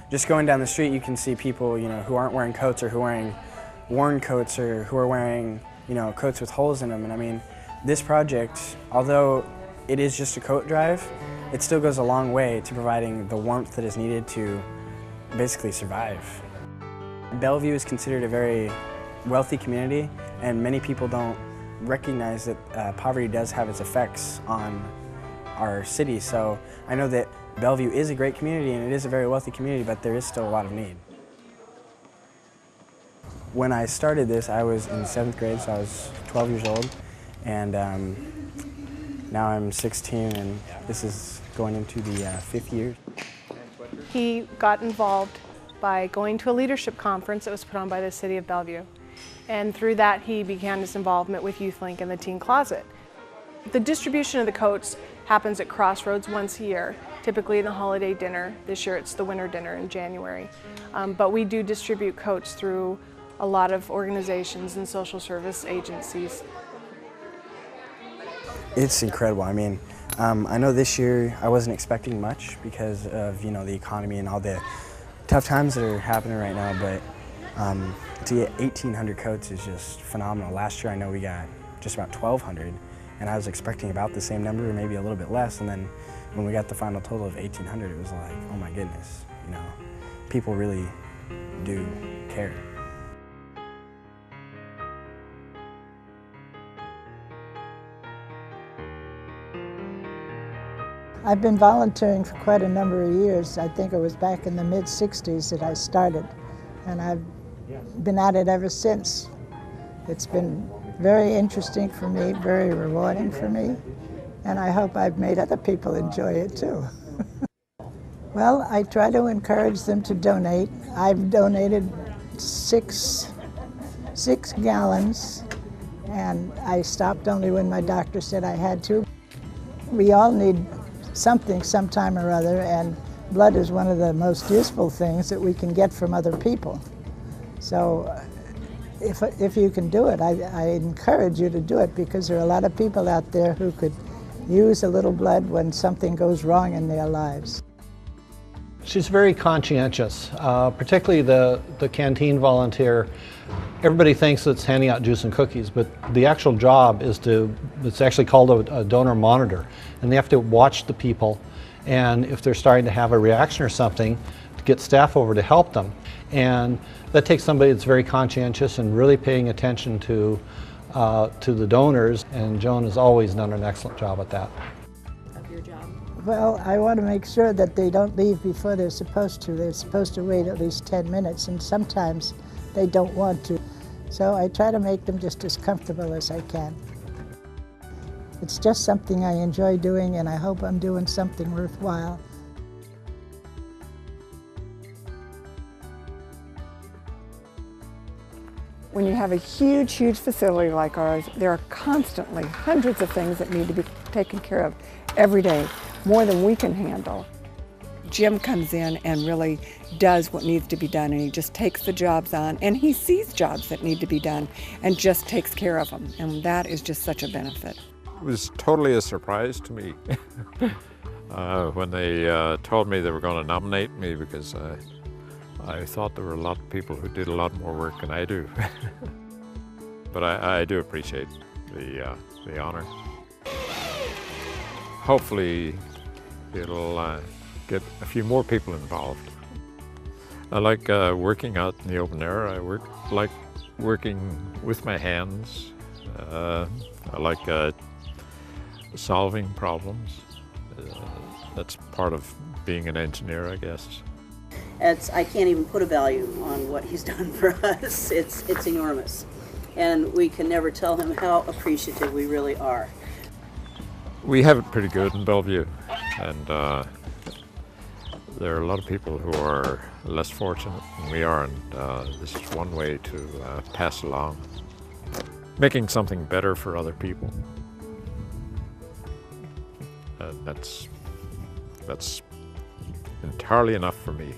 just going down the street, you can see people, who aren't wearing coats or who are wearing worn coats or who are wearing, coats with holes in them. And I mean, this project, although it is just a coat drive, it still goes a long way to providing the warmth that is needed to basically survive. Bellevue is considered a very wealthy community, and many people don't recognize that poverty does have its effects on our city. So I know that Bellevue is a great community and it is a very wealthy community, but there is still a lot of need. When I started this, I was in 7th grade, so I was 12 years old, and now I'm 16, and this is going into the 5th year. He got involved by going to a leadership conference that was put on by the city of Bellevue, and through that he began his involvement with YouthLink and the Teen Closet. The distribution of the coats happens at Crossroads once a year, typically in the holiday dinner. This year it's the winter dinner in January. But we do distribute coats through a lot of organizations and social service agencies. It's incredible. I mean, I know this year I wasn't expecting much because of the economy and all the tough times that are happening right now, but to get 1,800 coats is just phenomenal. Last year I know we got just about 1,200, and I was expecting about the same number or maybe a little bit less, and then when we got the final total of 1,800, it was like, oh my goodness, people really do care. I've been volunteering for quite a number of years. I think it was back in the mid-60s that I started, and I've been at it ever since. It's been very interesting for me, very rewarding for me, and I hope I've made other people enjoy it too. Well, I try to encourage them to donate. I've donated six gallons, and I stopped only when my doctor said I had to. We all need something sometime or other, and blood is one of the most useful things that we can get from other people. So if you can do it, I encourage you to do it, because there are a lot of people out there who could use a little blood when something goes wrong in their lives. She's very conscientious, particularly the canteen volunteer. Everybody thinks it's handing out juice and cookies, but the actual job is it's actually called a donor monitor, and they have to watch the people, and if they're starting to have a reaction or something, to get staff over to help them. And that takes somebody that's very conscientious and really paying attention to the donors, and Joan has always done an excellent job at that. Of your job? Well, I want to make sure that they don't leave before they're supposed to. They're supposed to wait at least 10 minutes, and sometimes they don't want to. So I try to make them just as comfortable as I can. It's just something I enjoy doing, and I hope I'm doing something worthwhile. When you have a huge, huge facility like ours, there are constantly hundreds of things that need to be taken care of every day, more than we can handle. Jim comes in and really does what needs to be done, and he just takes the jobs on, and he sees jobs that need to be done and just takes care of them, and that is just such a benefit. It was totally a surprise to me when they told me they were going to nominate me, because I thought there were a lot of people who did a lot more work than I do. But I do appreciate the honor. Hopefully it'll get a few more people involved. I like working out in the open air. I like working with my hands. I like solving problems. That's part of being an engineer, I guess. I can't even put a value on what he's done for us. It's enormous. And we can never tell him how appreciative we really are. We have it pretty good in Bellevue, and there are a lot of people who are less fortunate than we are, and this is one way to pass along, making something better for other people. That's entirely enough for me.